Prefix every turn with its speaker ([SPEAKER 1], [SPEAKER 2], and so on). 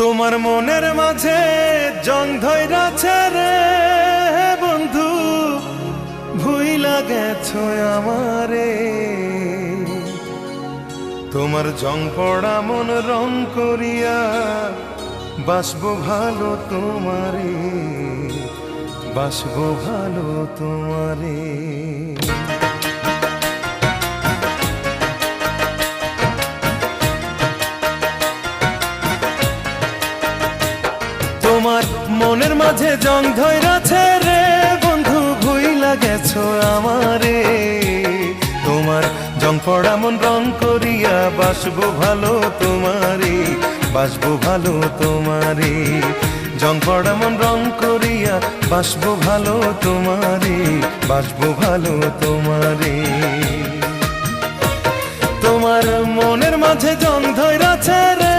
[SPEAKER 1] তোমার মনের মাঝে জং ধইরাছে রে বন্ধু, ভুইলা গেছো আমারে। তোমার জং পড়া মন রং করিয়া বাসবো ভালো তোমারে, বাসবো ভালো তোমারে। তোমার মনের মাঝে জং ধইরাছে রে বন্ধু, ভুইলা গেছো আমারে। তোমার জং পড়া মন রং করিয়া বাসবো ভালো তোমারে, বাসবো ভালো তোমারে। জং পড়া মন রং করিয়া বাসবো ভালো তোমারে, বাসবো ভালো তোমারে। তোমার মনের মাঝে জং ধইরাছে রে